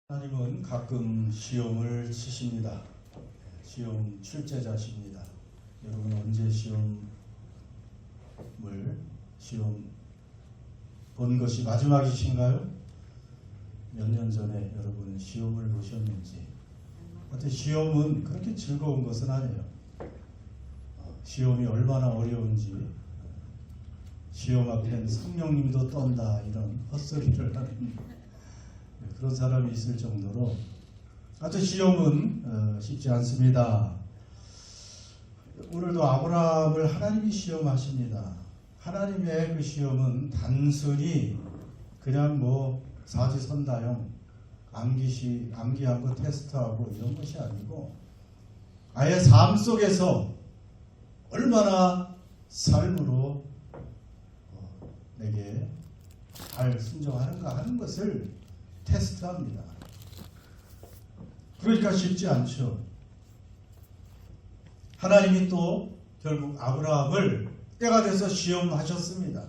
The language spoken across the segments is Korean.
하나님은 가끔 시험을 치십니다. 시험 출제자십니다. 여러분 언제 시험 본 것이 마지막이신가요? 몇 년 전에 여러분 시험을 보셨는지. 하여튼 시험은 그렇게 즐거운 것은 아니에요. 시험이 얼마나 어려운지, 시험 앞엔 성령님도 떤다 이런 헛소리를 하는 그런 사람이 있을 정도로 하여튼 시험은 쉽지 않습니다. 오늘도 아브라함을 하나님이 시험하십니다. 하나님의 그 시험은 단순히 그냥 사지선다형 암기하고 테스트하고 이런 것이 아니고 아예 삶 속에서 얼마나 삶으로 내게 잘 순종하는가 하는 것을 테스트합니다. 그러니까 쉽지 않죠. 하나님이 또 결국 아브라함을 때가 돼서 시험하셨습니다.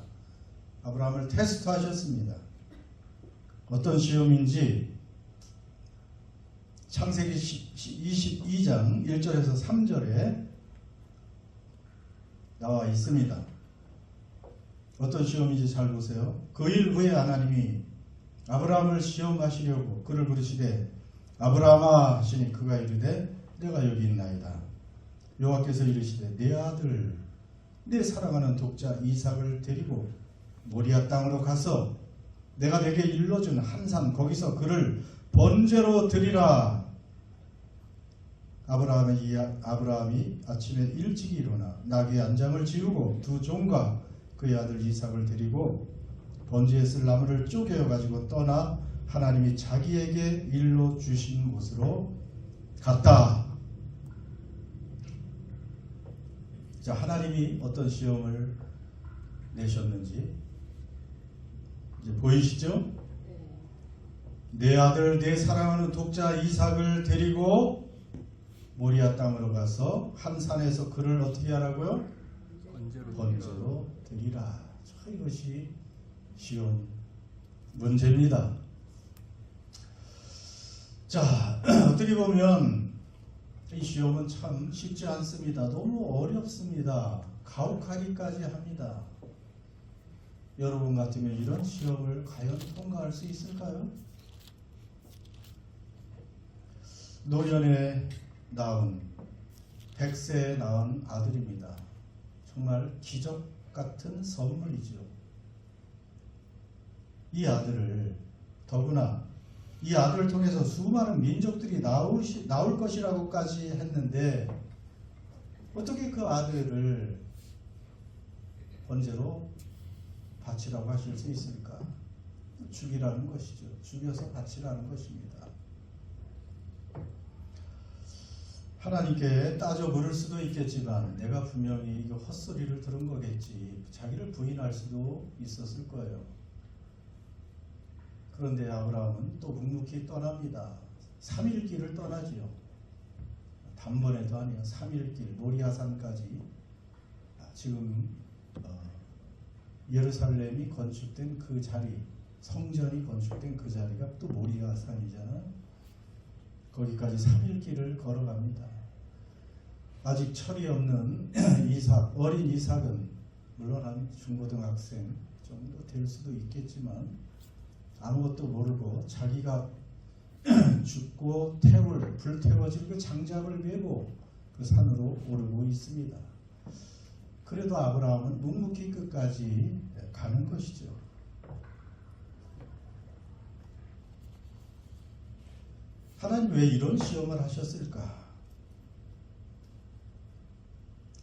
아브라함을 테스트하셨습니다. 어떤 시험인지 창세기 22장 1절에서 3절에 나와 있습니다. 어떤 시험인지 잘 보세요. 그 일 후에 하나님이 아브라함을 시험하시려고 그를 부르시되 아브라함아 하시니 그가 이르되 내가 여기 있나이다. 여호와께서 이르시되 내 아들 내 사랑하는 독자 이삭을 데리고 모리아 땅으로 가서 내가 내게 일러준 한 산 거기서 그를 번제로 드리라. 아브라함이 아침에 일찍 일어나 나귀 한 장을 지우고 두 종과 그의 아들 이삭을 데리고 번제에 쓸 나무를 쪼개어 가지고 떠나 하나님이 자기에게 일러 주신 곳으로 갔다. 자, 하나님이 어떤 시험을 내셨는지 이제 보이시죠? 내 아들 내 사랑하는 독자 이삭을 데리고 모리아 땅으로 가서 한 산에서 그를 어떻게 하라고요? 번제로 드리라. 이것이 시험 문제입니다. 자, 어떻게 보면 이 시험은 참 쉽지 않습니다. 너무 어렵습니다. 가혹하기까지 합니다. 여러분 같으면 이런 시험을 과연 통과할 수 있을까요? 노년에 낳은 100세에 낳은 아들입니다. 정말 기적 같은 선물이죠. 이 아들을 더구나 이 아들을 통해서 수많은 민족들이 나올 것이라고까지 했는데 어떻게 그 아들을 번제로 바치라고 하실 수 있을까? 죽이라는 것이죠. 죽여서 바치라는 것입니다. 하나님께 따져 물을 수도 있겠지만 내가 분명히 이거 헛소리를 들은 거겠지. 자기를 부인할 수도 있었을 거예요. 그런데 아브라함은 또 묵묵히 떠납니다. 3일 길을 떠나지요. 단번에도 아니에요. 3일 길 모리아산까지. 지금 예루살렘이 건축된 그 자리, 성전이 건축된 그 자리가 또 모리아산이잖아요. 거기까지 3일 길을 걸어갑니다. 아직 철이 없는 어린 이삭은 물론 한 중고등학생 정도 될 수도 있겠지만 아무것도 모르고 자기가 죽고 불태워질 그 장작을 메고 그 산으로 오르고 있습니다. 그래도 아브라함은 묵묵히 끝까지 가는 것이죠. 하나님 왜 이런 시험을 하셨을까?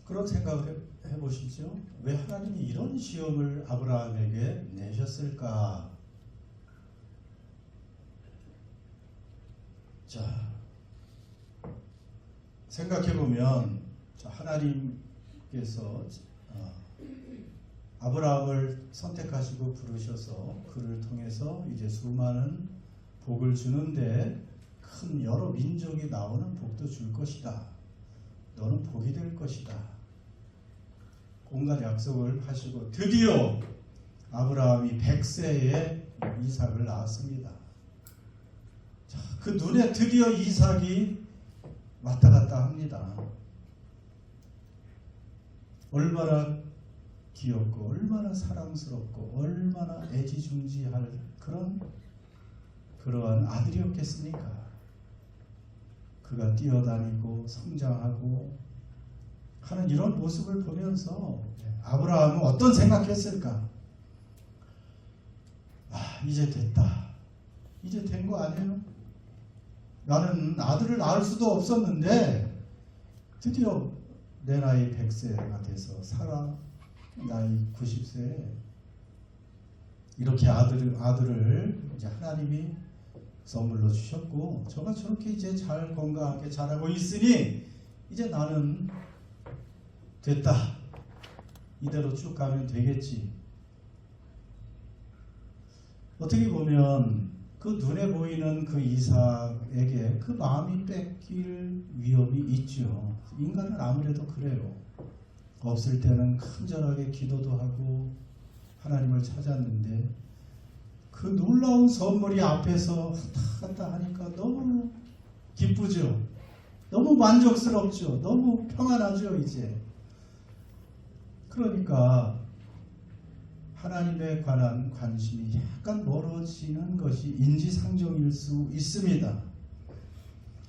그런 생각을 해보시죠. 왜 하나님이 이런 시험을 아브라함에게 내셨을까? 자, 생각해보면 하나님께서 아브라함을 선택하시고 부르셔서 그를 통해서 이제 수많은 복을 주는데 큰 여러 민족이 나오는 복도 줄 것이다. 너는 복이 될 것이다. 온갖 약속을 하시고 드디어 아브라함이 100세에 이삭을 낳았습니다. 그 눈에 드디어 이삭이 왔다 갔다 합니다. 얼마나 귀엽고 얼마나 사랑스럽고 얼마나 애지중지할 그러한 아들이었겠습니까? 그가 뛰어다니고 성장하고 하는 이런 모습을 보면서 아브라함은 어떤 생각했을까? 이제 됐다. 이제 된 거 아니에요? 나는 아들을 낳을 수도 없었는데 드디어 내 나이 100세가 돼서 사라 나이 90세에 이렇게 아들을 이제 하나님이 선물로 주셨고 저가 저렇게 이제 잘 건강하게 자라고 있으니 이제 나는 됐다. 이대로 쭉 가면 되겠지. 어떻게 보면 그 눈에 보이는 그 이삭에게 그 마음이 뺏길 위험이 있죠. 인간은 아무래도 그래요. 없을 때는 간절하게 기도도 하고 하나님을 찾았는데 그 놀라운 선물이 앞에서 왔다 갔다 하니까 너무 기쁘죠. 너무 만족스럽죠. 너무 평안하죠. 이제 그러니까 하나님에 관한 관심이 약간 멀어지는 것이 인지상정일 수 있습니다.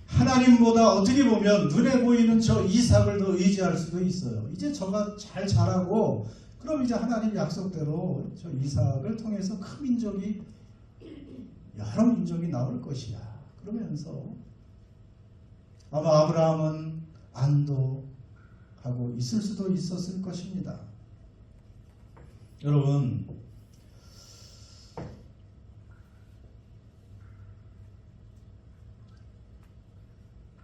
하나님보다 어떻게 보면 눈에 보이는 저 이삭을 더 의지할 수도 있어요. 이제 저가 잘 자라고 그럼 이제 하나님 약속대로 저 이삭을 통해서 큰 민족이 여러 민족이 나올 것이야. 그러면서 아마 아브라함은 안도하고 있을 수도 있었을 것입니다. 여러분,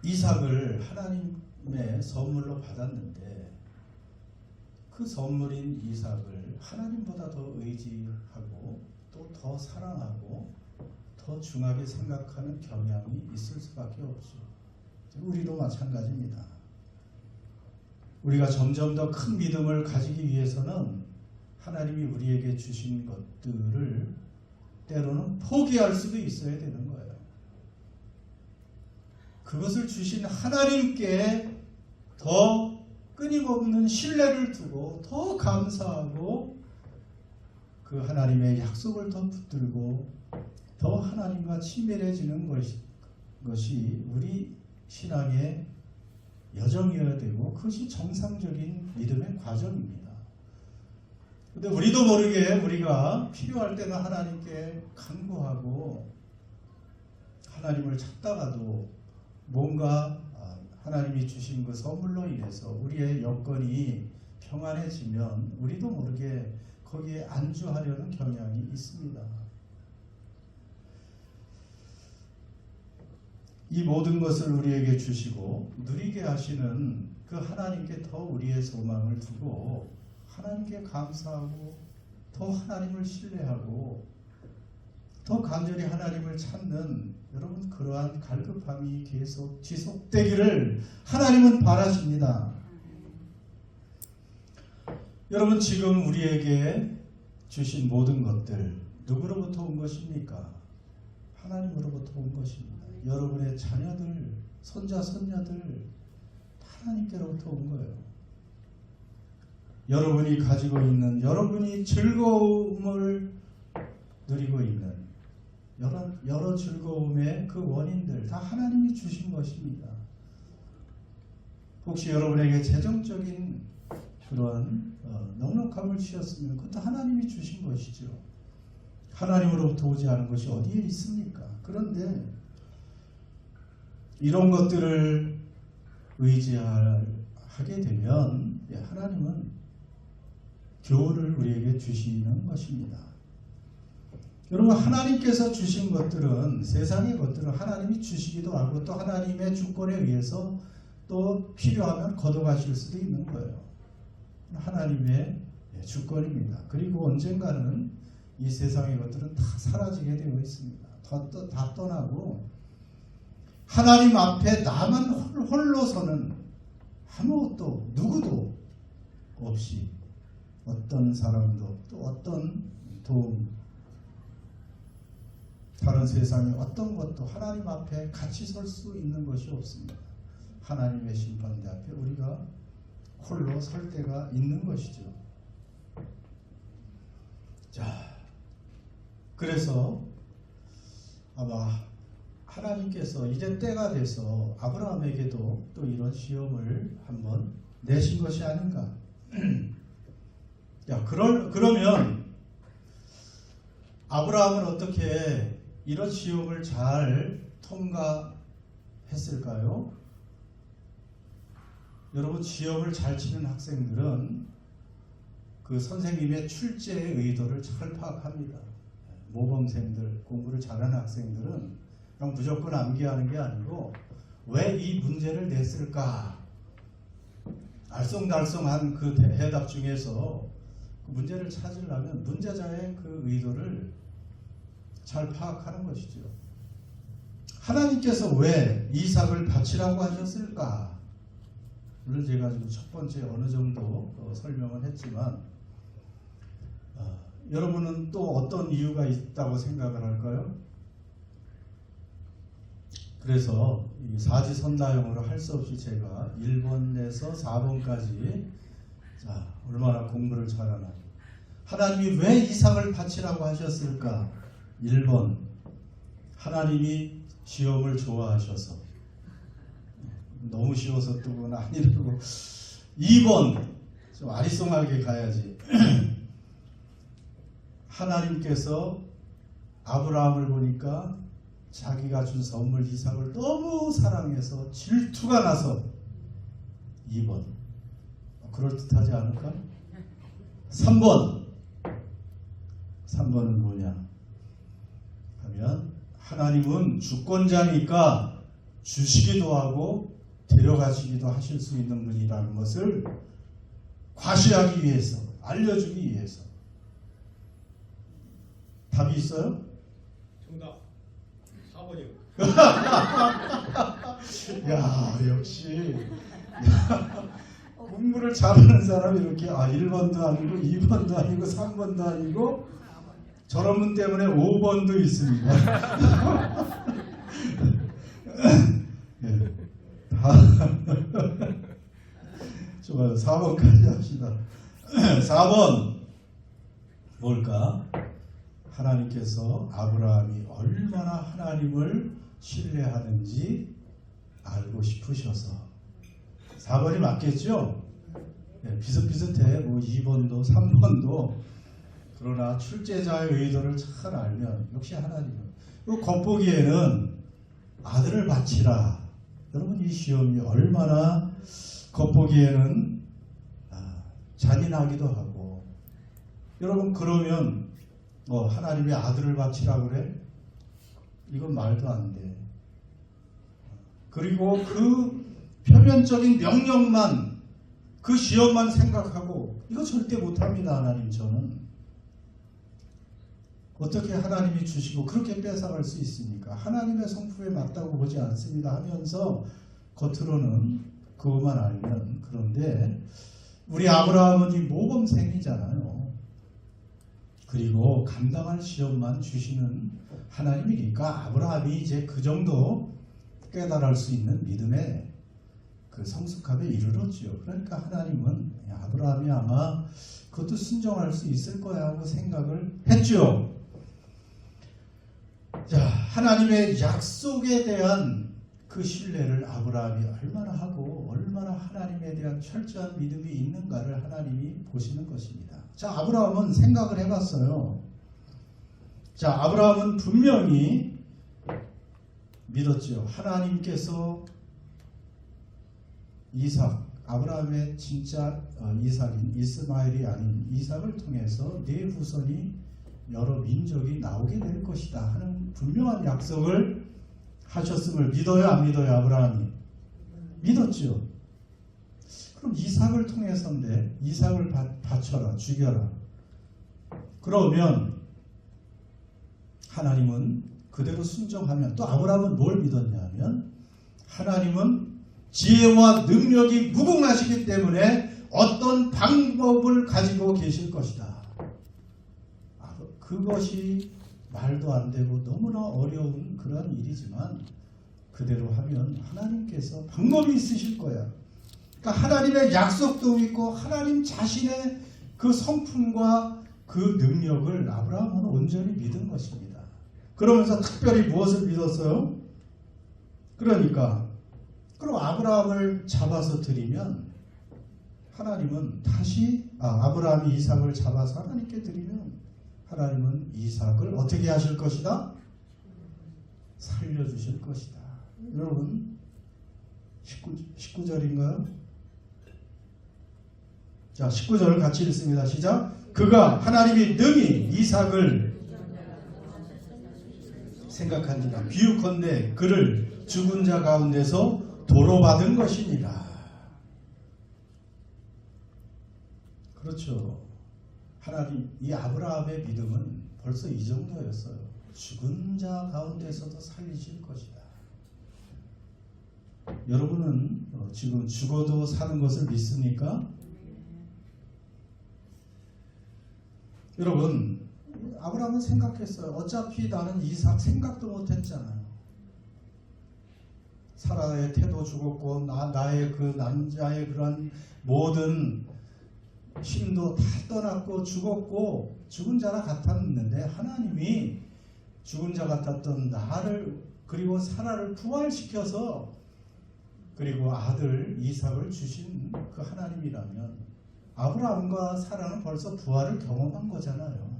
이삭을 하나님의 선물로 받았는데 그 선물인 이삭을 하나님보다 더 의지하고 또 더 사랑하고 더 중하게 생각하는 경향이 있을 수밖에 없죠. 우리도 마찬가지입니다. 우리가 점점 더 큰 믿음을 가지기 위해서는 하나님이 우리에게 주신 것들을 때로는 포기할 수도 있어야 되는 거예요. 그것을 주신 하나님께 더 끊임없는 신뢰를 두고 더 감사하고 그 하나님의 약속을 더 붙들고 더 하나님과 친밀해지는 것이 우리 신앙의 여정이어야 되고 그것이 정상적인 믿음의 과정입니다. 근데 우리도 모르게 우리가 필요할 때는 하나님께 간구하고 하나님을 찾다가도 뭔가 하나님이 주신 그 선물로 인해서 우리의 여건이 평안해지면 우리도 모르게 거기에 안주하려는 경향이 있습니다. 이 모든 것을 우리에게 주시고 누리게 하시는 그 하나님께 더 우리의 소망을 두고 하나님께 감사하고 더 하나님을 신뢰하고 더 간절히 하나님을 찾는 여러분 그러한 갈급함이 계속 지속되기를 하나님은 바라십니다. 여러분 지금 우리에게 주신 모든 것들 누구로부터 온 것입니까? 하나님으로부터 온 것입니다. 여러분의 자녀들, 손자, 손녀들 하나님께로부터 온 거예요. 여러분이 가지고 있는 여러분이 즐거움을 누리고 있는 여러 즐거움의 그 원인들 다 하나님이 주신 것입니다. 혹시 여러분에게 재정적인 그런 넉넉함을 주셨으면 그것도 하나님이 주신 것이죠. 하나님으로부터 오지 않은 것이 어디에 있습니까? 그런데 이런 것들을 의지하게 되면 하나님은 교훈을 우리에게 주시는 것입니다. 여러분 하나님께서 주신 것들은 세상의 것들은 하나님이 주시기도 하고 또 하나님의 주권에 의해서 또 필요하면 걷어가실 수도 있는 거예요. 하나님의 주권입니다. 그리고 언젠가는 이 세상의 것들은 다 사라지게 되어 있습니다. 다 떠나고 하나님 앞에 나만 홀로 서는 아무것도 누구도 없이 어떤 사람도 또 어떤 도움 다른 세상에 어떤 것도 하나님 앞에 같이 설 수 있는 것이 없습니다. 하나님의 심판대 앞에 우리가 홀로 설 때가 있는 것이죠. 자, 그래서 아마 하나님께서 이제 때가 돼서 아브라함에게도 또 이런 시험을 한번 내신 것이 아닌가. 야, 그러면 아브라함은 어떻게 이런 시험을 잘 통과했을까요? 여러분, 시험을 잘 치는 학생들은 그 선생님의 출제의 의도를 잘 파악합니다. 모범생들, 공부를 잘하는 학생들은 그냥 무조건 암기하는 게 아니고 왜 이 문제를 냈을까? 알쏭달쏭한 그 해답 중에서 그 문제를 찾으려면 문제자의 그 의도를 잘 파악하는 것이죠. 하나님께서 왜 이삭을 바치라고 하셨을까? 물론 제가 지금 첫 번째 어느 정도 설명을 했지만 여러분은 또 어떤 이유가 있다고 생각을 할까요? 그래서 이 사지선다형으로 할 수 없이 제가 1번에서 4번까지 자, 얼마나 공부를 잘하나. 하나님이 왜 이삭을 바치라고 하셨을까? 1번, 하나님이 시험을 좋아하셔서. 너무 쉬워서 또 그건 아니라고. 2번, 좀 아리송하게 가야지. 하나님께서 아브라함을 보니까 자기가 준 선물 이삭을 너무 사랑해서 질투가 나서. 2번, 그럴듯하지 않을까? 3번은 뭐냐 하면 하나님은 주권자니까 주시기도 하고 데려가시기도 하실 수 있는 분이라는 것을 과시하기 위해서, 알려주기 위해서. 답이 있어요? 정답 4번이요. 야, 역시 공부를 잘하는 사람이 이렇게 1번도 아니고 2번도 아니고 3번도 아니고 저런 분 때문에 5번도 있습니다. 네. 좋아요. 4번까지 합시다. 4번 뭘까? 하나님께서 아브라함이 얼마나 하나님을 신뢰하는지 알고 싶으셔서. 4번이 맞겠죠? 네, 비슷비슷해. 뭐 2번도 3번도. 그러나 출제자의 의도를 잘 알면 역시 하나님은. 그리고 겉보기에는 아들을 바치라. 여러분, 이 시험이 얼마나 겉보기에는 잔인하기도 하고. 여러분, 그러면 하나님의 아들을 바치라 그래? 이건 말도 안 돼. 그리고 그 표면적인 명령만, 그 시험만 생각하고 이거 절대 못합니다. 하나님, 저는. 어떻게 하나님이 주시고 그렇게 뺏어갈 수 있습니까? 하나님의 성품에 맞다고 보지 않습니다 하면서 겉으로는 그것만 알면. 그런데 우리 아브라함은 이 모범생이잖아요. 그리고 감당할 시험만 주시는 하나님이니까 아브라함이 이제 그 정도 깨달을 수 있는 믿음의 그 성숙함에 이르렀죠. 그러니까 하나님은 아브라함이 아마 그것도 순종할 수 있을 거야 하고 생각을 했죠. 자, 하나님의 약속에 대한 그 신뢰를 아브라함이 얼마나 하고 얼마나 하나님에 대한 철저한 믿음이 있는가를 하나님이 보시는 것입니다. 자, 아브라함은 생각을 해봤어요. 자, 아브라함은 분명히 믿었죠. 하나님께서 이삭, 아브라함의 진짜 이삭인 이스마엘이 아닌 이삭을 통해서 네 후손이 여러 민족이 나오게 될 것이다 하는 분명한 약속을 하셨음을 믿어요, 안 믿어요? 아브라함이 믿었죠. 그럼 이삭을 통해서인데 이삭을 바쳐라, 죽여라. 그러면 하나님은 그대로 순종하면, 또 아브라함은 뭘 믿었냐면 하나님은 지혜와 능력이 무궁하시기 때문에 어떤 방법을 가지고 계실 것이다. 그것이 말도 안 되고 너무나 어려운 그런 일이지만 그대로 하면 하나님께서 방법이 있으실 거야. 그러니까 하나님의 약속도 있고 하나님 자신의 그 성품과 그 능력을 아브라함은 온전히 믿은 것입니다. 그러면서 특별히 무엇을 믿었어요? 그러니까 그럼 아브라함을 잡아서 드리면 하나님은 다시 아브라함이 이삭을 잡아서 하나님께 드리면 하나님은 이삭을 어떻게 하실 것이다? 살려주실 것이다. 여러분 19절인가요? 자, 19절 같이 읽습니다. 시작. 그가 하나님이 능히 이삭을 생각한지라 비유컨대 그를 죽은 자 가운데서 도로받은 것이니라. 그렇죠. 하나님, 이 아브라함의 믿음은 벌써 이 정도였어요. 죽은 자 가운데서도 살리실 것이다. 여러분은 지금 죽어도 사는 것을 믿습니까? 여러분, 아브라함은 생각했어요. 어차피 나는 이삭 생각도 못했잖아요. 사라의 태도 죽었고 나의 그 남자의 그런 모든 힘도 다 떠났고 죽었고 죽은 자라 같았는데 하나님이 죽은 자 같았던 나를 그리고 사라를 부활시켜서 그리고 아들 이삭을 주신 그 하나님이라면 아브라함과 사라는 벌써 부활을 경험한 거잖아요.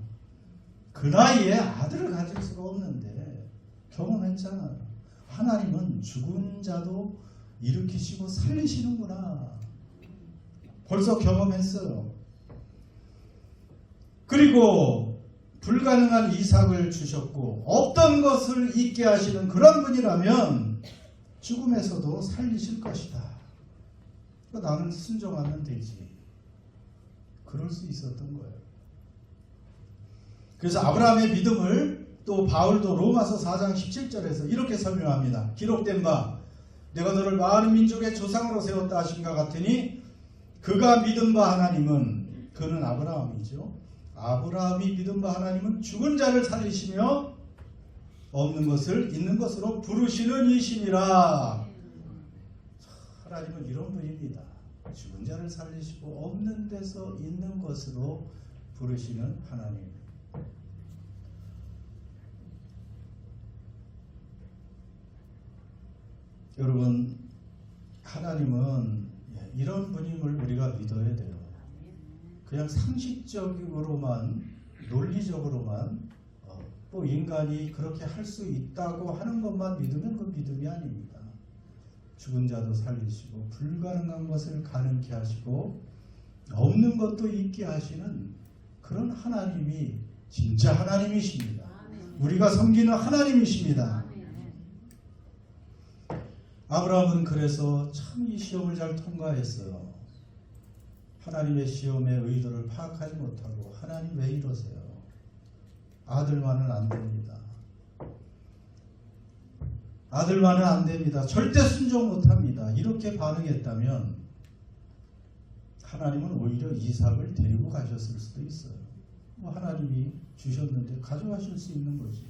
그 나이에 아들을 가질 수가 없는데 경험했잖아요. 하나님은 죽은 자도 일으키시고 살리시는구나. 벌써 경험했어요. 그리고 불가능한 이삭을 주셨고 없던 것을 있게 하시는 그런 분이라면 죽음에서도 살리실 것이다. 나는 순종하면 되지. 그럴 수 있었던 거예요. 그래서 아브라함의 믿음을 또 바울도 로마서 4장 17절에서 이렇게 설명합니다. 기록된 바 내가 너를 많은 민족의 조상으로 세웠다 하신가 같으니 그가 믿은 바 하나님은 그는 아브라함이죠. 아브라함이 믿은 바 하나님은 죽은 자를 살리시며 없는 것을 있는 것으로 부르시는 이시니라. 하나님은 이런 분입니다. 죽은 자를 살리시고 없는 데서 있는 것으로 부르시는 하나님. 여러분, 하나님은 이런 분임을 우리가 믿어야 돼요. 그냥 상식적으로만 논리적으로만 또 인간이 그렇게 할 수 있다고 하는 것만 믿으면 그 믿음이 아닙니다. 죽은 자도 살리시고 불가능한 것을 가능케 하시고 없는 것도 있게 하시는 그런 하나님이 진짜 하나님이십니다. 우리가 섬기는 하나님이십니다. 아브라함은 그래서 참 이 시험을 잘 통과했어요. 하나님의 시험의 의도를 파악하지 못하고 하나님 왜 이러세요? 아들만은 안 됩니다. 아들만은 안 됩니다. 절대 순종 못합니다. 이렇게 반응했다면 하나님은 오히려 이삭을 데리고 가셨을 수도 있어요. 하나님이 주셨는데 가져가실 수 있는 거지.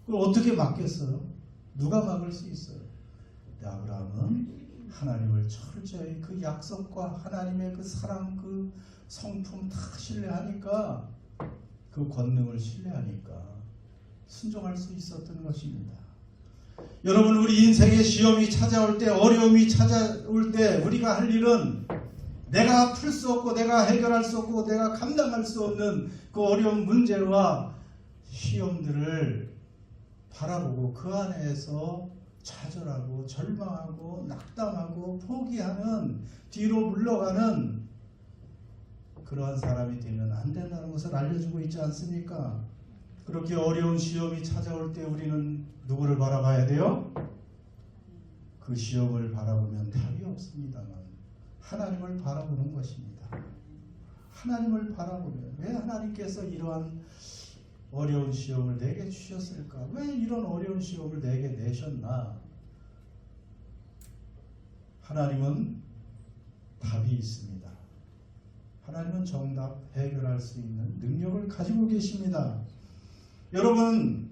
그걸 어떻게 막겠어요? 누가 막을 수 있어요? 아브라함은 하나님을 철저히 그 약속과 하나님의 그 사랑, 그 성품 다 신뢰하니까 그 권능을 신뢰하니까 순종할 수 있었던 것입니다. 여러분, 우리 인생의 시험이 찾아올 때, 어려움이 찾아올 때 우리가 할 일은 내가 풀 수 없고 내가 해결할 수 없고 내가 감당할 수 없는 그 어려운 문제와 시험들을 바라보고 그 안에서 좌절하고 절망하고 낙담하고 포기하는 뒤로 물러가는 그러한 사람이 되면 안 된다는 것을 알려주고 있지 않습니까? 그렇게 어려운 시험이 찾아올 때 우리는 누구를 바라봐야 돼요? 그 시험을 바라보면 답이 없습니다만 하나님을 바라보는 것입니다. 하나님을 바라보면 왜 하나님께서 이러한 어려운 시험을 내게 주셨을까? 왜 이런 어려운 시험을 내게 내셨나? 하나님은 답이 있습니다. 하나님은 정답, 해결할 수 있는 능력을 가지고 계십니다. 여러분,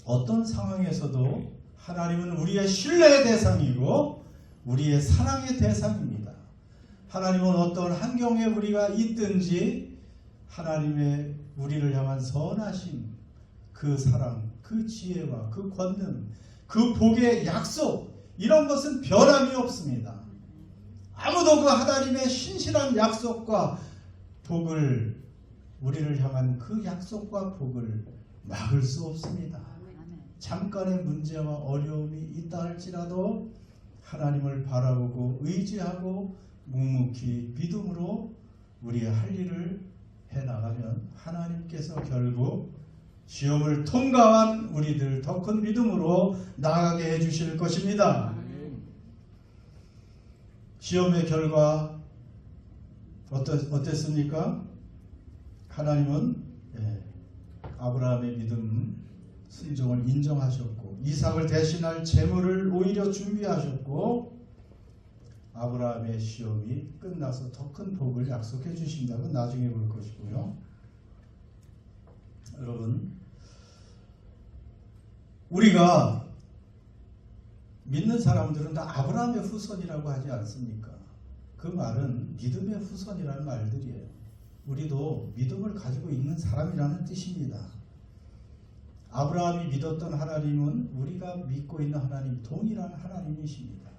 어떤 상황에서도 하나님은 우리의 신뢰의 대상이고 우리의 사랑의 대상입니다. 하나님은 어떤 환경에 우리가 있든지 하나님의 우리를 향한 선하심, 그 사랑, 그 지혜와 그 권능, 그 복의 약속, 이런 것은 변함이 없습니다. 아무도 그 하나님의 신실한 약속과 복을, 우리를 향한 그 약속과 복을 막을 수 없습니다. 잠깐의 문제와 어려움이 있다 할지라도 하나님을 바라보고 의지하고 묵묵히 믿음으로 우리의 할 일을 해나가면 하나님께서 결국 시험을 통과한 우리들 더 큰 믿음으로 나아가게 해주실 것입니다. 시험의 결과 어땠습니까? 하나님은 아브라함의 믿음, 순종을 인정하셨고 이삭을 대신할 제물을 오히려 준비하셨고 아브라함의 시험이 끝나서 더 큰 복을 약속해 주신다고 나중에 볼 것이고요. 여러분, 우리가 믿는 사람들은 다 아브라함의 후손이라고 하지 않습니까? 그 말은 믿음의 후손이라는 말들이에요. 우리도 믿음을 가지고 있는 사람이라는 뜻입니다. 아브라함이 믿었던 하나님은 우리가 믿고 있는 하나님 동일한 하나님이십니다.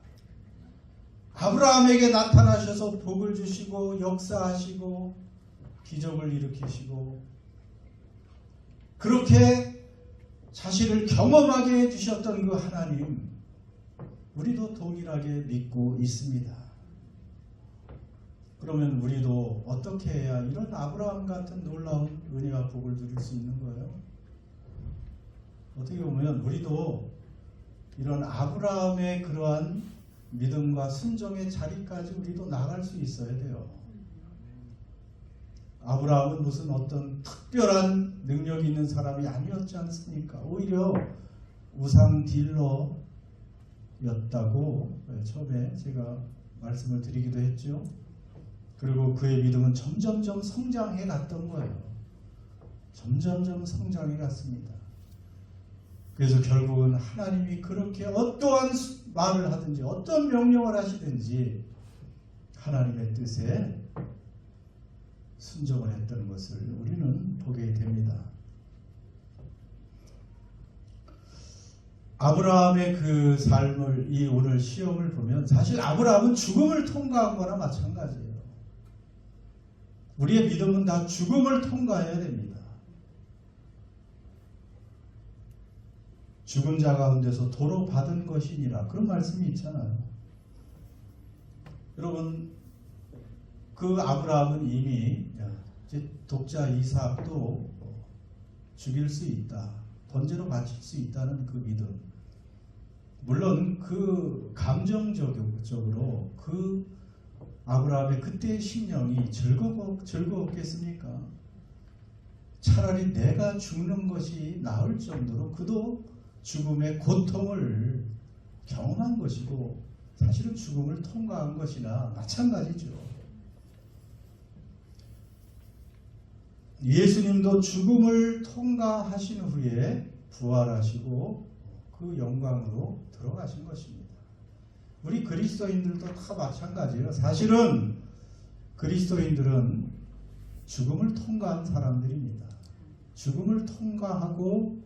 아브라함에게 나타나셔서 복을 주시고 역사하시고 기적을 일으키시고 그렇게 자신을 경험하게 해주셨던 그 하나님, 우리도 동일하게 믿고 있습니다. 그러면 우리도 어떻게 해야 이런 아브라함 같은 놀라운 은혜와 복을 누릴 수 있는 거예요? 어떻게 보면 우리도 이런 아브라함의 그러한 믿음과 순종의 자리까지 우리도 나갈 수 있어야 돼요. 아브라함은 무슨 어떤 특별한 능력이 있는 사람이 아니었지 않습니까? 오히려 우상 딜러였다고 처음에 제가 말씀을 드리기도 했죠. 그리고 그의 믿음은 점점점 성장해 갔던 거예요. 점점점 성장해 갔습니다. 그래서 결국은 하나님이 그렇게 어떠한 말을 하든지 어떤 명령을 하시든지 하나님의 뜻에 순종을 했던 것을 우리는 보게 됩니다. 아브라함의 그 삶을, 이 오늘 시험을 보면 사실 아브라함은 죽음을 통과한 거나 마찬가지예요. 우리의 믿음은 다 죽음을 통과해야 됩니다. 죽은 자 가운데서 도로 받은 것이니라, 그런 말씀이 있잖아요. 여러분, 그 아브라함은 이미 독자 이삭도 죽일 수 있다, 번제로 바칠 수 있다는 그 믿음, 물론 그 감정적으로 그 아브라함의 그때의 심령이 즐거웠겠습니까? 차라리 내가 죽는 것이 나을 정도로 그도 죽음의 고통을 경험한 것이고 사실은 죽음을 통과한 것이나 마찬가지죠. 예수님도 죽음을 통과하신 후에 부활하시고 그 영광으로 들어가신 것입니다. 우리 그리스도인들도 다 마찬가지예요. 사실은 그리스도인들은 죽음을 통과한 사람들입니다. 죽음을 통과하고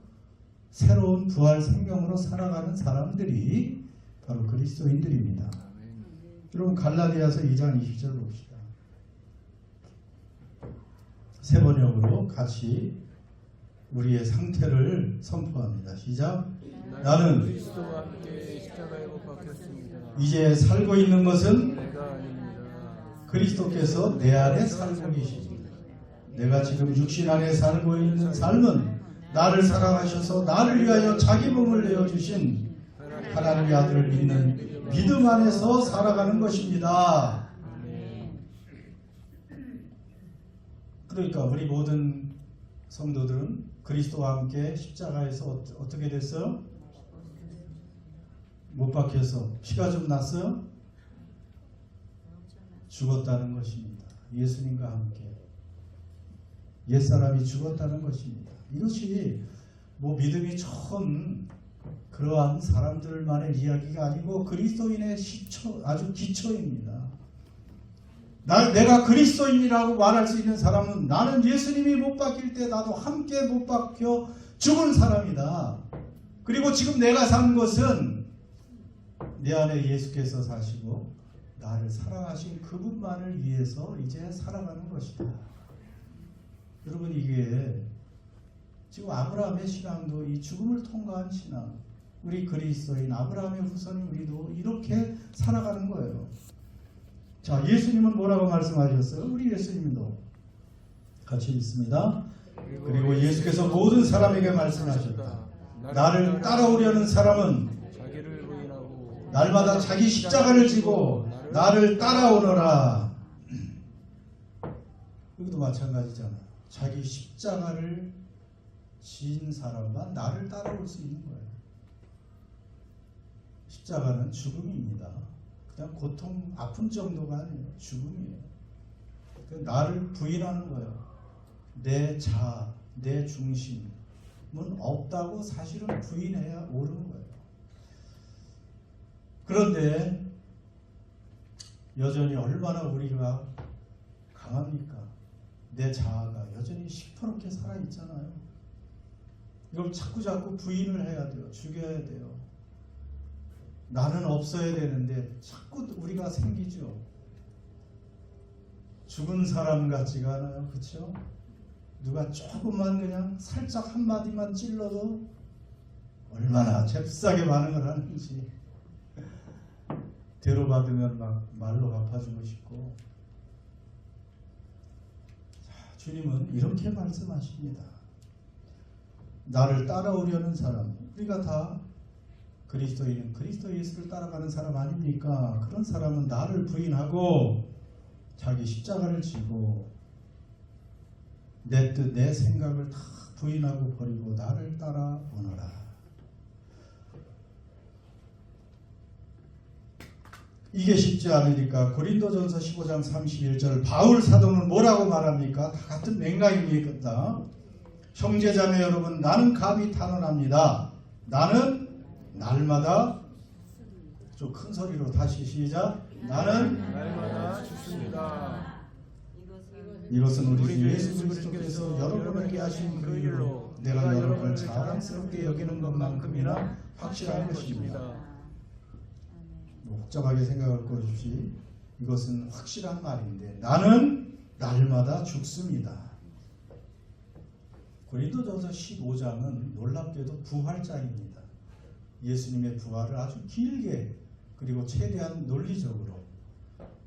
새로운 부활 생명으로 살아가는 사람들이 바로 그리스도인들입니다. 여러분, 갈라디아서 2장 20절 봅시다. 세 번역으로 같이 우리의 상태를 선포합니다. 시작. 나는 그리스도와 함께 십자가에 못 박혔습니다. 이제 살고 있는 것은 내가 아닙니다. 그리스도께서 내 안에 살고 계십니다. 내가 지금 육신 안에 살고 있는 삶은 나를 사랑하셔서 나를 위하여 자기 몸을 내어주신 하나님의 아들을 믿는 믿음 안에서 살아가는 것입니다. 그러니까 우리 모든 성도들은 그리스도와 함께 십자가에서 어떻게 됐어요? 못 박혀서 피가 좀 났어요? 죽었다는 것입니다. 예수님과 함께 옛사람이 죽었다는 것입니다. 이것이 뭐 믿음이 좋은 그러한 사람들만의 이야기가 아니고 그리스도인의 시초, 아주 기초입니다. 내가 그리스도인이라고 말할 수 있는 사람은 나는 예수님이 못 박힐 때 나도 함께 못 박혀 죽은 사람이다. 그리고 지금 내가 산 것은 내 안에 예수께서 사시고 나를 사랑하신 그분만을 위해서 이제 살아가는 것이다. 여러분, 이게 지금 아브라함의 신앙도 이 죽음을 통과한 신앙, 우리 그리스도인 아브라함의 후손인 우리도 이렇게 살아가는 거예요. 자, 예수님은 뭐라고 말씀하셨어요? 우리 예수님도 같이 읽습니다. 그리고 예수께서 모든 사람에게 말씀하셨다. 나를 따라오려는 사람은 자기를 부인하고 날마다 자기 십자가를 지고 나를 따라오너라. 여기도 마찬가지잖아. 자기 십자가를 진 사람만 나를 따라올 수 있는 거예요. 십자가는 죽음입니다. 그냥 고통, 아픈 정도가 아니에요. 죽음이에요. 나를 부인하는 거예요. 내 자아, 내 중심은 없다고 사실은 부인해야 옳은 거예요. 그런데 여전히 얼마나 우리가 강합니까? 내 자아가 여전히 시퍼렇게 살아있잖아요. 이걸 자꾸 부인을 해야 돼요. 죽여야 돼요. 나는 없어야 되는데 자꾸 우리가 생기죠. 죽은 사람 같지가 않아요. 그렇죠? 누가 조금만 그냥 살짝 한마디만 찔러도 얼마나 잽싸게 반응을 하는지. 대로 받으면 막 말로 갚아주고 싶고. 자, 주님은 이렇게 말씀하십니다. 나를 따라오려는 사람, 우리가 다 그리스도인은 그리스도 예수를 따라가는 사람 아닙니까? 그런 사람은 나를 부인하고 자기 십자가를 지고 내 뜻, 내 생각을 다 부인하고 버리고 나를 따라오너라. 이게 쉽지 않으니까 고린도전서 15장 31절 바울 사도는 뭐라고 말합니까? 다 같은 맹강입니다. 형제자매 여러분, 나는 감히 탄원합니다. 나는 날마다, 좀 큰 소리로 다시 시작. 나는 날마다 죽습니다. 이것은 우리 주 예수 그리스도께서 여러분에게 하신 그 일로 내가 여러분을 자랑스럽게 여기는 것만큼이나 확실한 것입니다. 복잡하게 생각할 것 없이 이것은 확실한 말인데 나는 날마다 죽습니다. 고린도전서 15장은 놀랍게도 부활장입니다. 예수님의 부활을 아주 길게 그리고 최대한 논리적으로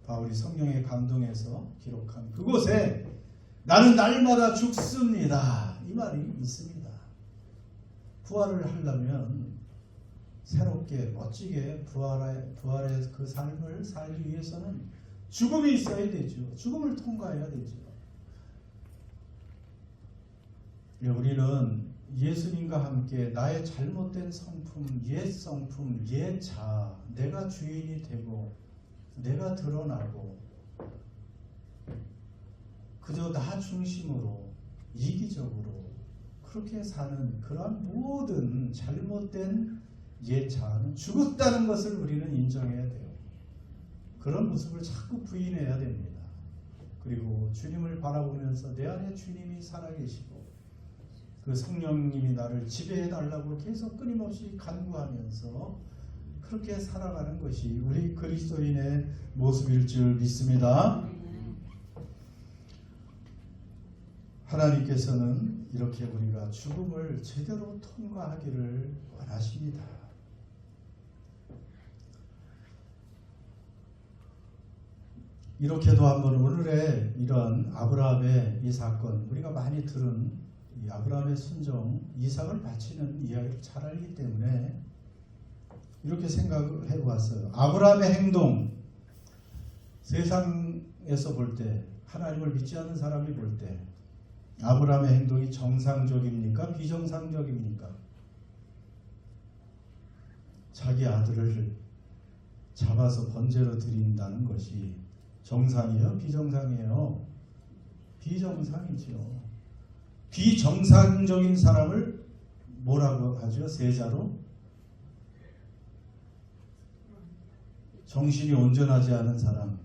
바울이 성령의 감동에서 기록한 그곳에 나는 날마다 죽습니다. 이 말이 있습니다. 부활을 하려면 새롭게 멋지게 부활의 그 삶을 살기 위해서는 죽음이 있어야 되죠. 죽음을 통과해야 되죠. 우리는 예수님과 함께 나의 잘못된 성품, 옛 성품, 옛 자아, 내가 주인이 되고 내가 드러나고 그저 나 중심으로 이기적으로 그렇게 사는 그러한 모든 잘못된 옛 자아는 죽었다는 것을 우리는 인정해야 돼요. 그런 모습을 자꾸 부인해야 됩니다. 그리고 주님을 바라보면서 내 안에 주님이 살아계시고 그 성령님이 나를 지배해달라고 계속 끊임없이 간구하면서 그렇게 살아가는 것이 우리 그리스도인의 모습일 줄 믿습니다. 하나님께서는 이렇게 우리가 죽음을 제대로 통과하기를 원하십니다. 이렇게도 한번 오늘의 이런 아브라함의 이 사건, 우리가 많이 들은 이 아브라함의 순종, 이삭을 바치는 이야기를 잘 알기 때문에 이렇게 생각을 해보았어요. 아브라함의 행동, 세상에서 볼 때, 하나님을 믿지 않는 사람이 볼 때 아브라함의 행동이 정상적입니까? 비정상적입니까? 자기 아들을 잡아서 번제로 드린다는 것이 정상이에요? 비정상이에요? 비정상이죠. 비정상적인 사람을 뭐라고 하죠? 세자로 정신이 온전하지 않은 사람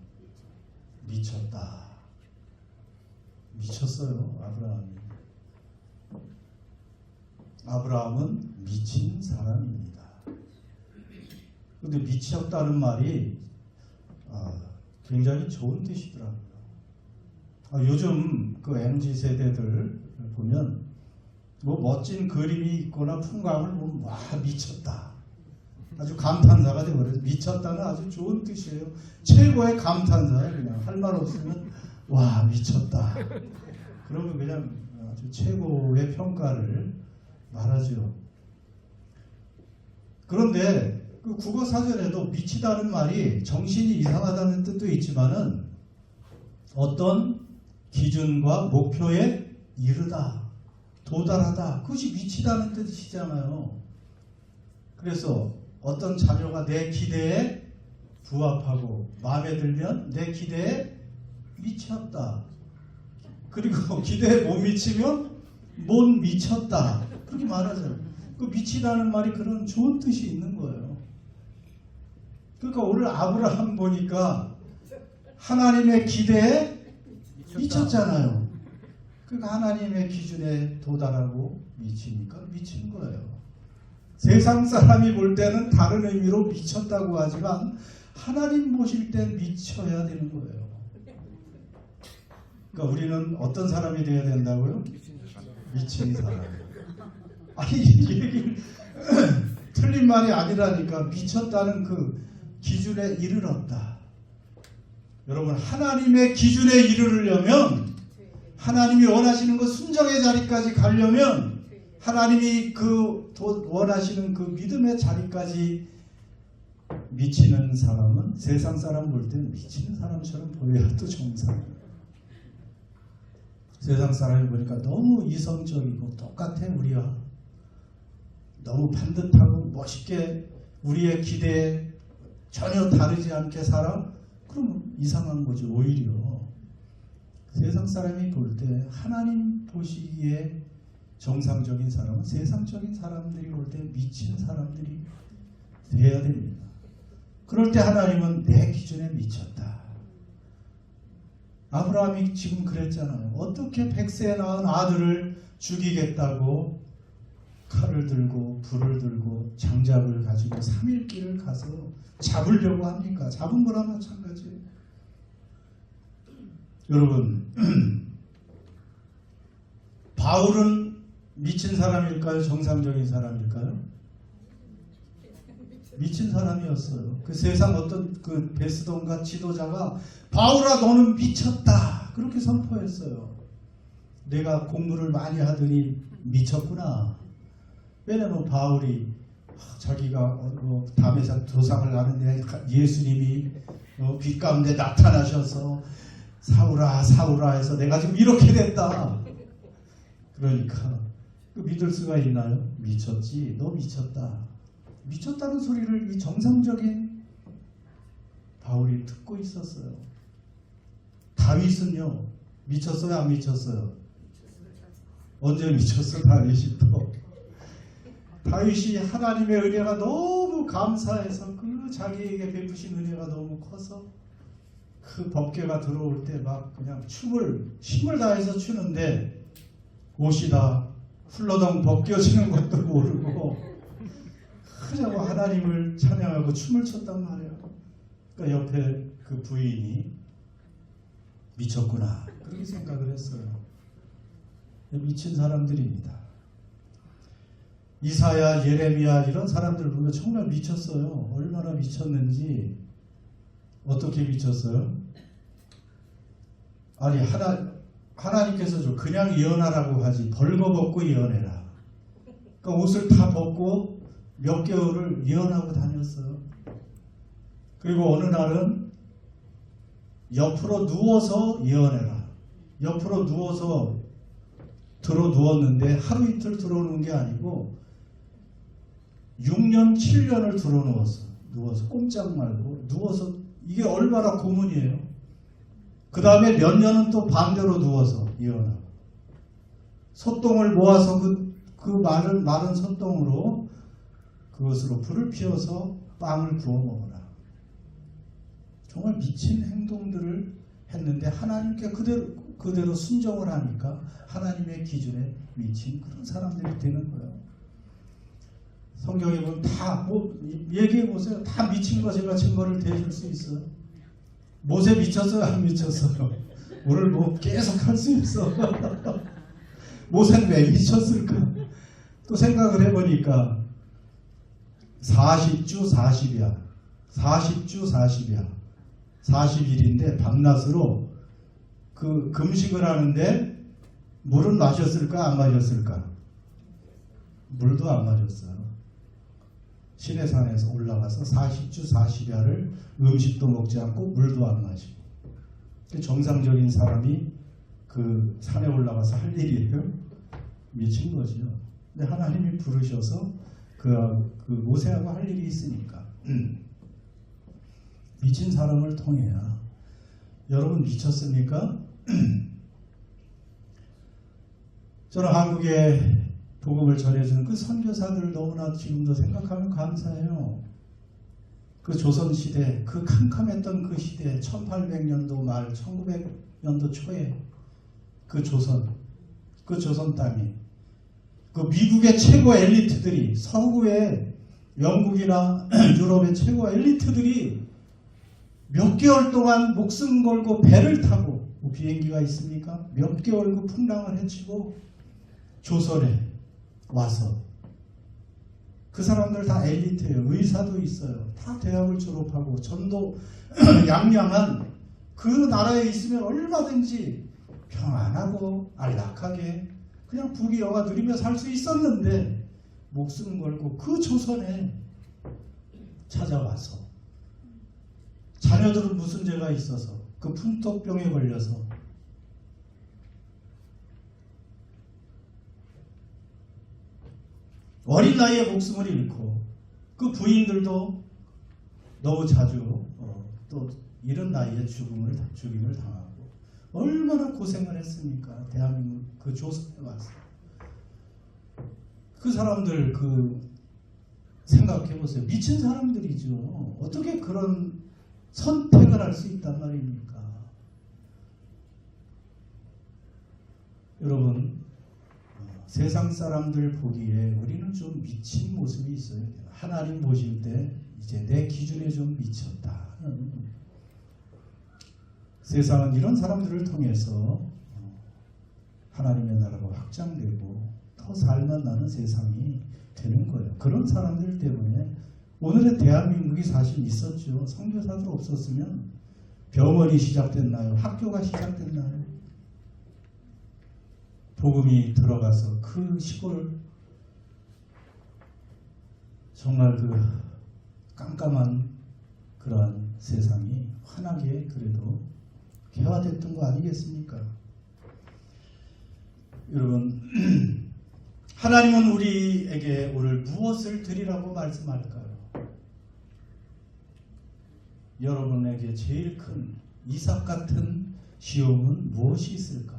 미쳤다. 미쳤어요. 아브라함은 미친 사람입니다. 근데 미쳤다는 말이 굉장히 좋은 뜻이더라고요. 요즘 그 MZ 세대들 보면 뭐 멋진 그림이 있거나 풍광을 보면 와 미쳤다. 아주 감탄사가 되어버려요. 미쳤다는 아주 좋은 뜻이에요. 최고의 감탄사예요. 그냥 할 말 없으면 와 미쳤다. 그러면 그냥 아주 최고의 평가를 말하죠. 그런데 그 국어 사전에도 미치다는 말이 정신이 이상하다는 뜻도 있지만은 어떤 기준과 목표에 이르다, 도달하다, 그것이 미치다는 뜻이잖아요. 그래서 어떤 자녀가 내 기대에 부합하고 마음에 들면 내 기대에 미쳤다. 그리고 기대에 못 미치면 못 미쳤다. 그렇게 말하잖아요. 그 미치다는 말이 그런 좋은 뜻이 있는 거예요. 그러니까 오늘 아브라함 보니까 하나님의 기대에 미쳤잖아요. 그러니까 하나님의 기준에 도달하고 미치니까 미친 거예요. 세상 사람이 볼 때는 다른 의미로 미쳤다고 하지만 하나님 보실 때 미쳐야 되는 거예요. 그러니까 우리는 어떤 사람이 되어야 된다고요? 미친 사람. 아니 이 얘기 틀린 말이 아니라니까. 미쳤다는 그 기준에 이르렀다. 여러분 하나님의 기준에 이르려면 하나님이 원하시는 그 순정의 자리까지 가려면 하나님이 그 원하시는 그 믿음의 자리까지 미치는 사람은 세상 사람 볼 때는 미치는 사람처럼 보여야 또 정상이에요. 세상 사람이 보니까 너무 이성적이고 똑같아 우리와 너무 반듯하고 멋있게 우리의 기대에 전혀 다르지 않게 살아? 그럼 이상한 거지. 오히려 세상 사람이 볼 때 하나님 보시기에 정상적인 사람은 세상적인 사람들이 볼 때 미친 사람들이 돼야 됩니다. 그럴 때 하나님은 내 기준에 미쳤다. 아브라함이 지금 그랬잖아요. 어떻게 100세에 낳은 아들을 죽이겠다고 칼을 들고 불을 들고 장작을 가지고 3일 길을 가서 잡으려고 합니까? 잡은 거나 마찬가지예요. 여러분 바울은 미친 사람일까요? 정상적인 사람일까요? 미친 사람이었어요. 그 세상 어떤 그 베스돈과 지도자가 바울아 너는 미쳤다 그렇게 선포했어요. 내가 공부를 많이 하더니 미쳤구나. 왜냐면 바울이 자기가 담에서 도상을 나는데 예수님이 빛 가운데 나타나셔서 사울아 사울아 해서 내가 지금 이렇게 됐다. 그러니까 그 믿을 수가 있나요? 미쳤지. 너 미쳤다. 미쳤다는 소리를 이 정상적인 바울이 듣고 있었어요. 다윗은요 미쳤어요? 안 미쳤어요? 언제 미쳤어? 다윗이 또 다윗이 하나님의 은혜가 너무 감사해서 그 자기에게 베푸신 은혜가 너무 커서 그 법궤가 들어올 때 막 그냥 힘을 다해서 추는데 옷이 다 훌러덩 벗겨지는 것도 모르고 그냥 하나님을 찬양하고 춤을 췄단 말이에요. 그러니까 옆에 그 부인이 미쳤구나 그렇게 생각을 했어요. 미친 사람들입니다. 이사야, 예레미야 이런 사람들 보면 정말 미쳤어요. 얼마나 미쳤는지. 어떻게 미쳤어요? 아니 하나님께서 그냥 예언하라고 하지 벌거벗고 예언해라. 그러니까 옷을 다 벗고 몇 개월을 예언하고 다녔어요. 그리고 어느 날은 옆으로 누워서 예언해라. 옆으로 누워서 들어 누웠는데 하루 이틀 들어 누운 게 아니고 6년 7년을 들어 누워서 꼼짝 말고 누워서 이게 얼마나 고문이에요. 그 다음에 몇 년은 또 반대로 누워서 예언하고 소똥을 모아서 그 그 마른 솥동으로 그것으로 불을 피워서 빵을 구워 먹어라. 정말 미친 행동들을 했는데 하나님께 그대로 순종을 하니까 하나님의 기준에 미친 그런 사람들이 되는 거예요. 성경에 보면 다 얘기해 보세요. 다 미친 거 제가 증거를 대줄 수 있어요. 모세 미쳤어요? 안 미쳤어요? 오늘 계속 할 수 있어. 모세는 왜 미쳤을까? 또 생각을 해보니까 40주 40이야. 40주 40이야. 40일인데 밤낮으로 그 금식을 하는데 물은 마셨을까? 안 마셨을까? 물도 안 마셨어요. 시내산에서 올라가서 40주 40야를 음식도 먹지 않고 물도 안 마시고. 정상적인 사람이 그 산에 올라가서 할 일이에요. 미친 거죠. 근데 하나님이 부르셔서 그 모세하고 할 일이 있으니까. 미친 사람을 통해야. 여러분 미쳤습니까? 저는 한국에 복음을 전해주는 그 선교사들을 너무나 지금도 생각하면 감사해요. 그 조선시대, 그 캄캄했던 그 시대, 1800년도 말, 1900년도 초에 그 조선 땅에 그 미국의 최고 엘리트들이, 서구의 영국이나 유럽의 최고 엘리트들이 몇 개월 동안 목숨 걸고 배를 타고, 뭐 비행기가 있습니까? 몇 개월 그 풍랑을 헤치고 조선에 와서, 그 사람들 다 엘리트예요. 의사도 있어요. 다 대학을 졸업하고 전도 양양한 그 나라에 있으면 얼마든지 평안하고 안락하게 그냥 부귀영화 누리며 살 수 있었는데, 목숨 걸고 그 조선에 찾아와서 자녀들은 무슨 죄가 있어서 그 풍토병에 걸려서 어린 나이에 목숨을 잃고, 그 부인들도 너무 자주 또 이런 나이에 죽임을 당하고 얼마나 고생을 했습니까? 대한민국 그 조선에 와서. 그 사람들 생각해 보세요. 미친 사람들이죠. 어떻게 그런 선택을 할 수 있단 말입니까? 여러분, 세상 사람들 보기에 우리는 좀 미친 모습이 있어요. 하나님 보실 때 이제 내 기준에 좀 미쳤다. 세상은 이런 사람들을 통해서 하나님의 나라가 확장되고 더 살만나는 세상이 되는 거예요. 그런 사람들 때문에 오늘의 대한민국이 사실 있었죠. 선교사들 없었으면 병원이 시작됐나요? 학교가 시작됐나요? 복음이 들어가서 그 시골, 정말 그 깜깜한 그러한 세상이 환하게 그래도 개화됐던 거 아니겠습니까? 여러분, 하나님은 우리에게 오늘 무엇을 드리라고 말씀할까요? 여러분에게 제일 큰 이삭 같은 시험은 무엇이 있을까?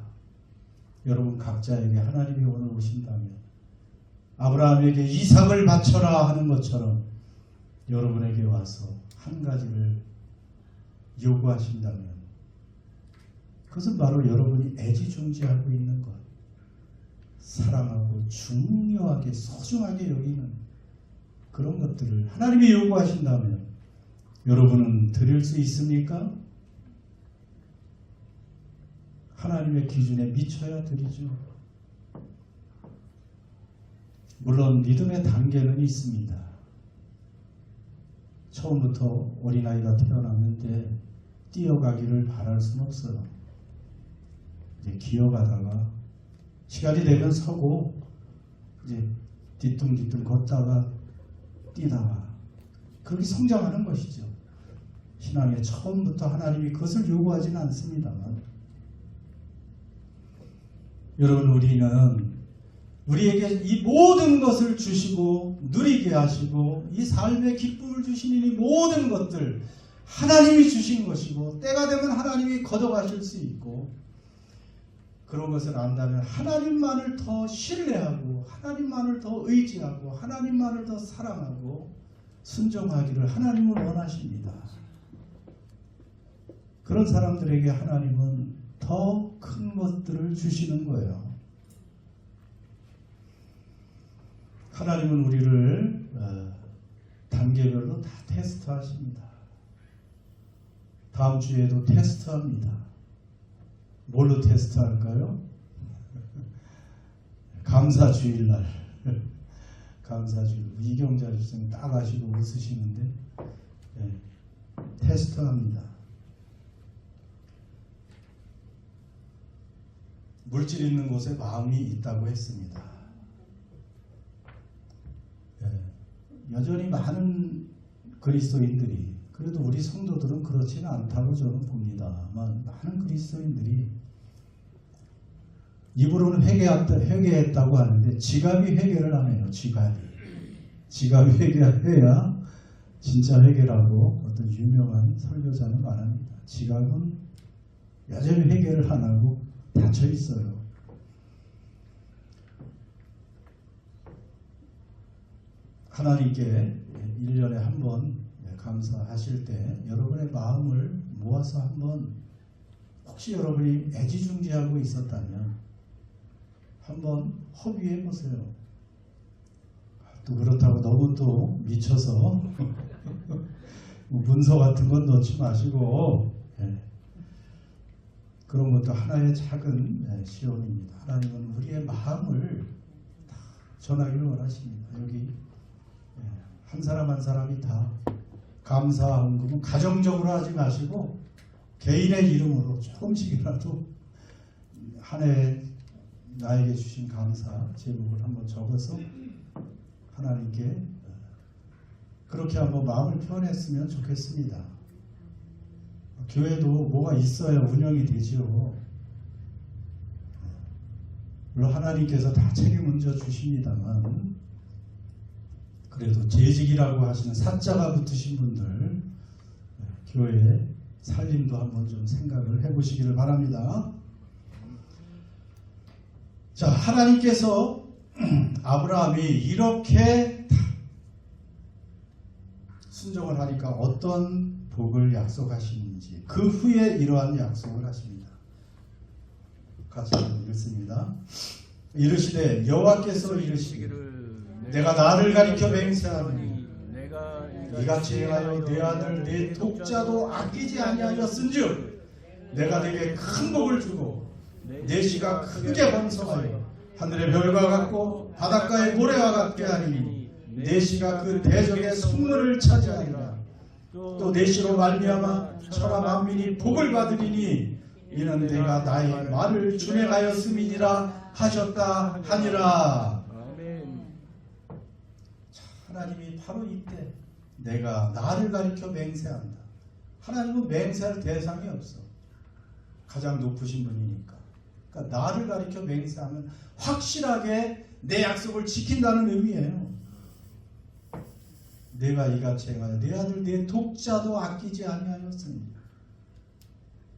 여러분 각자에게 하나님이 오늘 오신다면 아브라함에게 이삭을 바쳐라 하는 것처럼 여러분에게 와서 한 가지를 요구하신다면 그것은 바로 여러분이 애지중지하고 있는 것, 사랑하고 중요하게 소중하게 여기는 그런 것들을 하나님이 요구하신다면 여러분은 드릴 수 있습니까? 하나님의 기준에 미쳐야 드리죠. 물론 믿음의 단계는 있습니다. 처음부터 어린아이가 태어났는데 뛰어가기를 바랄 수는 없어요. 이제 기어가다가 시간이 되면 서고 이제 뒤뚱뒤뚱 걷다가 뛰다가 그렇게 성장하는 것이죠. 신앙에 처음부터 하나님이 그것을 요구하지는 않습니다만, 여러분, 우리는 우리에게 이 모든 것을 주시고 누리게 하시고 이 삶의 기쁨을 주시는 이 모든 것들 하나님이 주신 것이고, 때가 되면 하나님이 걷어가실 수 있고, 그런 것을 안다면 하나님만을 더 신뢰하고 하나님만을 더 의지하고 하나님만을 더 사랑하고 순종하기를 하나님은 원하십니다. 그런 사람들에게 하나님은 더 큰 것들을 주시는 거예요. 하나님은 우리를 단계별로 다 테스트하십니다. 다음 주에도 테스트합니다. 뭘로 테스트할까요? 감사주일날. 감사주일. 이경자 집사님 딱 아시고 웃으시는데 테스트합니다. 물질 있는 곳에 마음이 있다고 했습니다. 여전히 많은 그리스도인들이, 그래도 우리 성도들은 그렇지는 않다고 저는 봅니다만, 많은 그리스도인들이 입으로는 회개했다고 하는데 지갑이 회개를 안 해요. 지갑이 회개해야 진짜 회개라고 어떤 유명한 설교자는 말합니다. 지갑은 여전히 회개를 안 하고 닫혀 있어요. 하나님께 1년에 한 번 감사하실 때 여러분의 마음을 모아서 한번, 혹시 여러분이 애지중지하고 있었다면 한번 허비해 보세요. 또 그렇다고 너무 또 미쳐서 문서 같은 건 넣지 마시고, 그런 것도 하나의 작은 시험입니다. 하나님은 우리의 마음을 다 전하기를 원하십니다. 여기 한 사람 한 사람이 다 감사 헌금은 가정적으로 하지 마시고 개인의 이름으로 조금씩이라도 한 해 나에게 주신 감사 제목을 한번 적어서 하나님께 그렇게 한번 마음을 표현했으면 좋겠습니다. 교회도 뭐가 있어야 운영이 되지요. 물론 하나님께서 다 책임을 져 주십니다만, 그래도 재직이라고 하시는 사자가 붙으신 분들 교회 살림도 한번 좀 생각을 해보시기를 바랍니다. 자, 하나님께서 아브라함이 이렇게 순종을 하니까 어떤 복을 약속하시는지, 그 후에 이러한 약속을 하십니다. 같이 읽습니다. 이르시되 여호와께서 이르시기를 내가 나를 가리켜 맹세하노니 이같이 행하여 내 아들 내 독자도 아끼지 아니하였은즉 내가 네게 큰 복을 주고 내 씨가 크게 번성하여 하늘의 별과 같고 바닷가의 모래와 같게 하리니 내 씨가 그 대적의 성문을 차지하리라. 또 내 씨로 말미암아 천하 만민이 복을 받으리니 이는 내가 나의 말을 준행하였음이니라 하셨다 하니라. 하나님이 바로 이때 내가 나를 가리켜 맹세한다. 하나님은 맹세할 대상이 없어. 가장 높으신 분이니까. 그러니까 나를 가리켜 맹세하면 확실하게 내 약속을 지킨다는 의미예요. 내가 이같이 행하여 내 아들 내 독자도 아끼지 아니하였으니,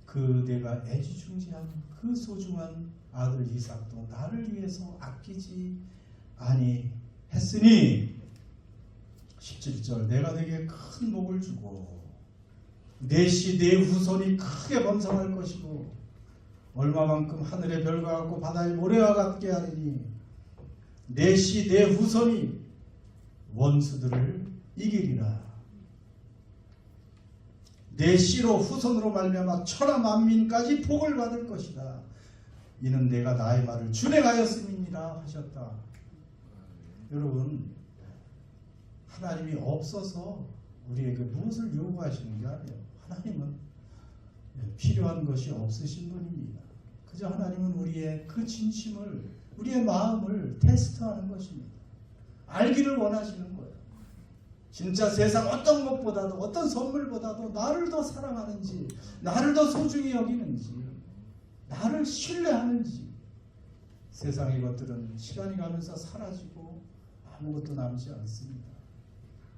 그 내가 애지중지한 그 소중한 아들 이삭도 나를 위해서 아끼지 아니했으니 17절 내가 네게 큰 복을 주고 내 씨 내 후손이 크게 번성할 것이고 얼마만큼 하늘의 별과 같고 바다의 모래와 같게 하리니 내 씨 내 후손이 원수들을 이기리라. 내 씨로 후손으로 말미암아 천하 만민까지 복을 받을 것이다. 이는 내가 나의 말을 준행하였음이니라 하셨다. 여러분, 하나님이 없어서 우리에게 무엇을 요구하시는 게 아니에요. 하나님은 필요한 것이 없으신 분입니다. 그저 하나님은 우리의 그 진심을, 우리의 마음을 테스트하는 것입니다. 알기를 원하시는 거예요. 진짜 세상 어떤 것보다도, 어떤 선물보다도 나를 더 사랑하는지, 나를 더 소중히 여기는지, 나를 신뢰하는지. 세상의 것들은 시간이 가면서 사라지고 아무것도 남지 않습니다.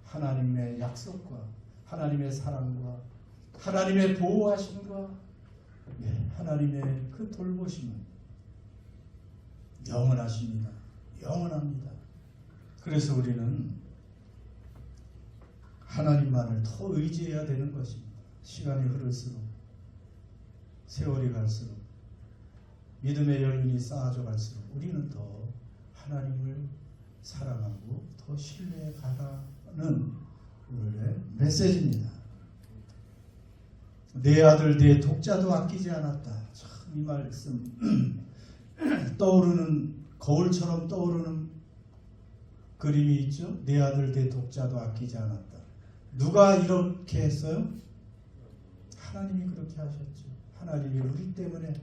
하나님의 약속과 하나님의 사랑과 하나님의 보호하심과 하나님의 그 돌보심은 영원하십니다. 영원합니다. 그래서 우리는 하나님만을 더 의지해야 되는 것입니다. 시간이 흐를수록, 세월이 갈수록, 믿음의 연륜이 쌓아져 갈수록 우리는 더 하나님을 사랑하고 더 신뢰해 가라는 오늘의 메시지입니다. 내 아들 내 독자도 아끼지 않았다. 참 이 말씀 떠오르는, 거울처럼 떠오르는 그림이 있죠. 내 아들 내 독자도 아끼지 않았다. 누가 이렇게 했어요? 하나님이 그렇게 하셨죠. 하나님이 우리 때문에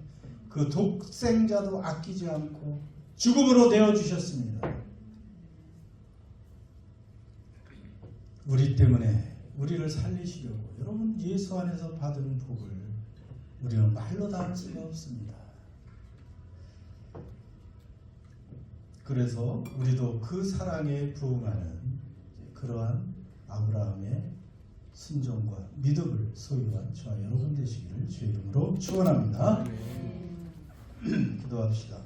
그 독생자도 아끼지 않고 죽음으로 내어주셨습니다. 우리 때문에 우리를 살리시려고. 여러분, 예수 안에서 받은 복을 우리는 말로 담을 수가 없습니다. 그래서 우리도 그 사랑에 부응하는 그러한 아브라함의 순종과 믿음을 소유한 저와 여러분 되시기를 주의 이름으로 축원합니다. 기도합시다.